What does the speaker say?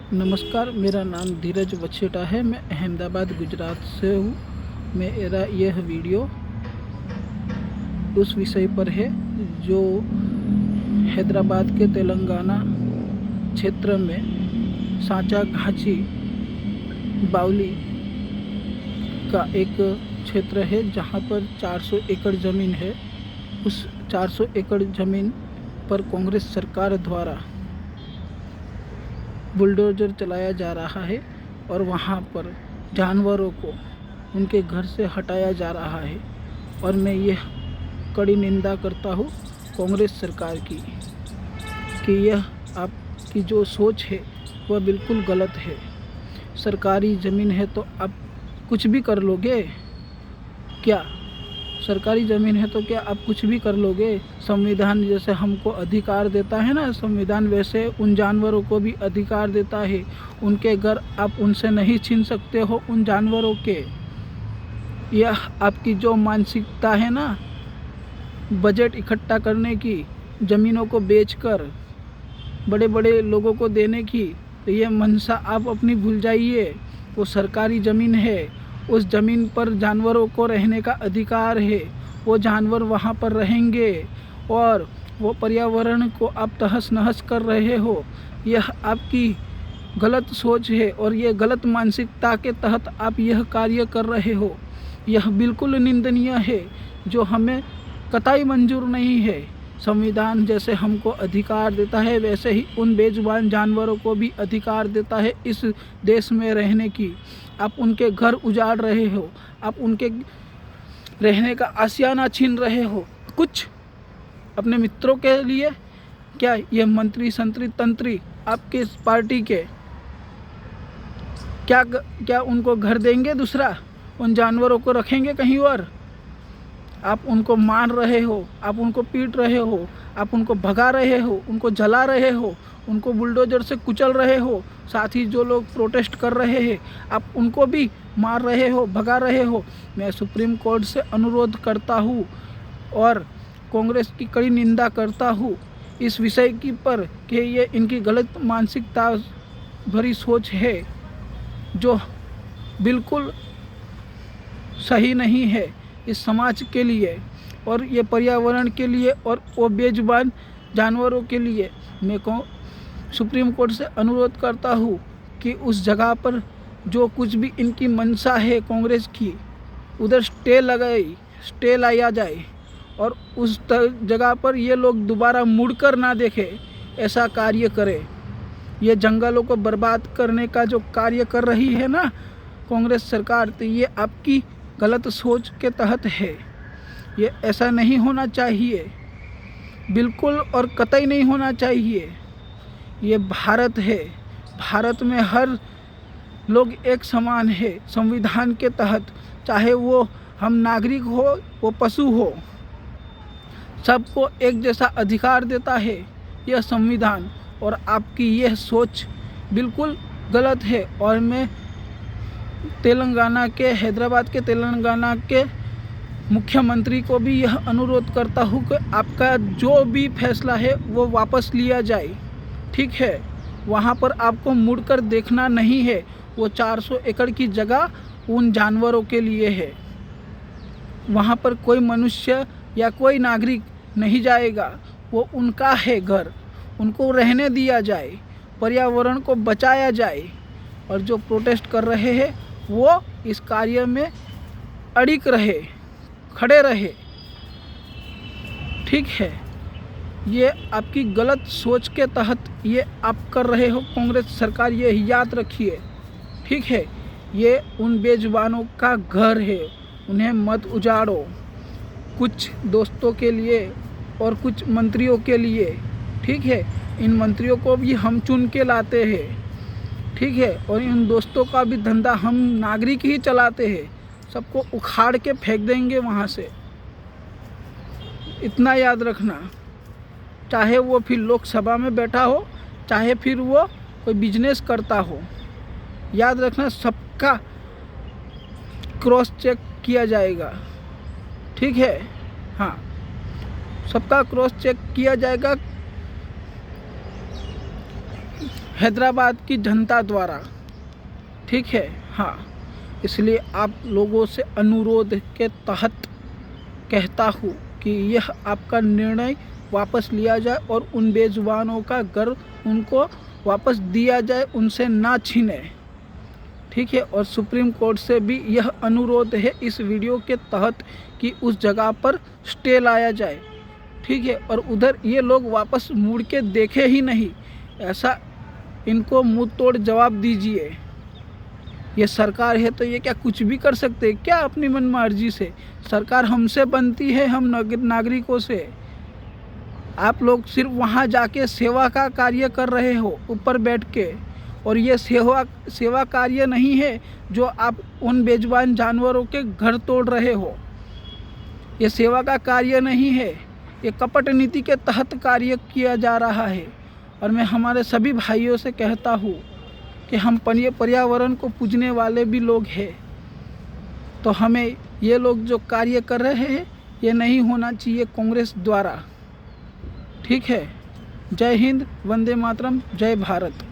नमस्कार, मेरा नाम धीरज वछेटा है। मैं अहमदाबाद गुजरात से हूँ। मेरा यह वीडियो उस विषय पर है जो हैदराबाद के तेलंगाना क्षेत्र में सांचा घाची बावली का एक क्षेत्र है जहाँ पर 400 एकड़ ज़मीन है। उस 400 एकड़ ज़मीन पर कांग्रेस सरकार द्वारा बुलडोज़र चलाया जा रहा है और वहाँ पर जानवरों को उनके घर से हटाया जा रहा है। और मैं यह कड़ी निंदा करता हूँ कांग्रेस सरकार की कि यह आपकी जो सोच है वह बिल्कुल गलत है। सरकारी ज़मीन है तो आप कुछ भी कर लोगे क्या? सरकारी ज़मीन है तो क्या आप कुछ भी कर लोगे? संविधान जैसे हमको अधिकार देता है ना, संविधान वैसे उन जानवरों को भी अधिकार देता है। उनके घर आप उनसे नहीं छीन सकते हो उन जानवरों के। यह आपकी जो मानसिकता है ना, बजट इकट्ठा करने की, ज़मीनों को बेचकर बड़े बड़े लोगों को देने की, तो ये मंशा आप अपनी भूल जाइए। वो सरकारी ज़मीन है, उस ज़मीन पर जानवरों को रहने का अधिकार है। वो जानवर वहाँ पर रहेंगे और वो पर्यावरण को आप तहस नहस कर रहे हो। यह आपकी गलत सोच है और ये गलत मानसिकता के तहत आप यह कार्य कर रहे हो। यह बिल्कुल निंदनीय है, जो हमें कतई मंजूर नहीं है। संविधान जैसे हमको अधिकार देता है वैसे ही उन बेजुबान जानवरों को भी अधिकार देता है इस देश में रहने की। आप उनके घर उजाड़ रहे हो, आप उनके रहने का आशियाना छीन रहे हो। कुछ अपने मित्रों के लिए क्या ये मंत्री संतरी तंत्री आपके पार्टी के क्या उनको घर देंगे दूसरा? उन जानवरों को रखेंगे कहीं और? आप उनको मार रहे हो, आप उनको पीट रहे हो, आप उनको भगा रहे हो, उनको जला रहे हो, उनको बुलडोज़र से कुचल रहे हो। साथ ही जो लोग प्रोटेस्ट कर रहे हैं आप उनको भी मार रहे हो, भगा रहे हो। मैं सुप्रीम कोर्ट से अनुरोध करता हूँ और कांग्रेस की कड़ी निंदा करता हूँ इस विषय की पर कि ये इनकी गलत मानसिकता भरी सोच है जो बिल्कुल सही नहीं है इस समाज के लिए और ये पर्यावरण के लिए और वो बेजुबान जानवरों के लिए। मैं सुप्रीम कोर्ट से अनुरोध करता हूँ कि उस जगह पर जो कुछ भी इनकी मंशा है कांग्रेस की, उधर स्टे लाया जाए और उस जगह पर ये लोग दोबारा मुड़कर ना देखे ऐसा कार्य करे। ये जंगलों को बर्बाद करने का जो कार्य कर रही है ना कांग्रेस सरकार, तो ये आपकी गलत सोच के तहत है। ये ऐसा नहीं होना चाहिए, बिल्कुल और कतई नहीं होना चाहिए। ये भारत है, भारत में हर लोग एक समान है संविधान के तहत। चाहे वो हम नागरिक हो, वो पशु हो, सबको एक जैसा अधिकार देता है यह संविधान। और आपकी यह सोच बिल्कुल गलत है। और मैं हैदराबाद के तेलंगाना के मुख्यमंत्री को भी यह अनुरोध करता हूँ कि आपका जो भी फैसला है वो वापस लिया जाए। ठीक है, वहाँ पर आपको मुड़कर देखना नहीं है। वो 400 एकड़ की जगह उन जानवरों के लिए है। वहाँ पर कोई मनुष्य या कोई नागरिक नहीं जाएगा, वो उनका है घर, उनको रहने दिया जाए, पर्यावरण को बचाया जाए। और जो प्रोटेस्ट कर रहे हैं वो इस कार्य में अड़िग रहे, खड़े रहे। ठीक है, ये आपकी गलत सोच के तहत ये आप कर रहे हो कांग्रेस सरकार, ये याद रखिए। ठीक है, ये उन बेजुबानों का घर है, उन्हें मत उजाड़ो। कुछ दोस्तों के लिए और कुछ मंत्रियों के लिए। ठीक है, इन मंत्रियों को भी हम चुन के लाते हैं। ठीक है, और इन दोस्तों का भी धंधा हम नागरिक ही चलाते हैं। सबको उखाड़ के फेंक देंगे वहाँ से, इतना याद रखना। चाहे वो फिर लोकसभा में बैठा हो, चाहे फिर वो कोई बिजनेस करता हो, याद रखना सबका क्रॉस चेक किया जाएगा। ठीक है, हाँ, सबका क्रॉस चेक किया जाएगा। हैदराबाद की जनता द्वारा, ठीक है। हाँ, इसलिए आप लोगों से अनुरोध के तहत कहता हूँ कि यह आपका निर्णय वापस लिया जाए और उन बेजुबानों का घर उनको वापस दिया जाए, उनसे ना छीने, ठीक है। और सुप्रीम कोर्ट से भी यह अनुरोध है इस वीडियो के तहत कि उस जगह पर स्टे लाया जाए, ठीक है। और उधर ये लोग वापस मुड़ के देखे ही नहीं, ऐसा इनको मुंह तोड़ जवाब दीजिए। ये सरकार है तो ये क्या कुछ भी कर सकते हैं क्या अपनी मनमर्जी से? सरकार हमसे बनती है, हम नागरिकों से। आप लोग सिर्फ वहाँ जाके सेवा का कार्य कर रहे हो ऊपर बैठ के, और ये सेवा कार्य नहीं है जो आप उन बेजुबान जानवरों के घर तोड़ रहे हो। ये सेवा का कार्य नहीं है, ये कपट नीति के तहत कार्य किया जा रहा है। और मैं हमारे सभी भाइयों से कहता हूँ कि हम पर्यावरण को पूजने वाले भी लोग हैं, तो हमें ये लोग जो कार्य कर रहे हैं ये नहीं होना चाहिए कांग्रेस द्वारा, ठीक है। जय हिंद, वंदे मातरम, जय भारत।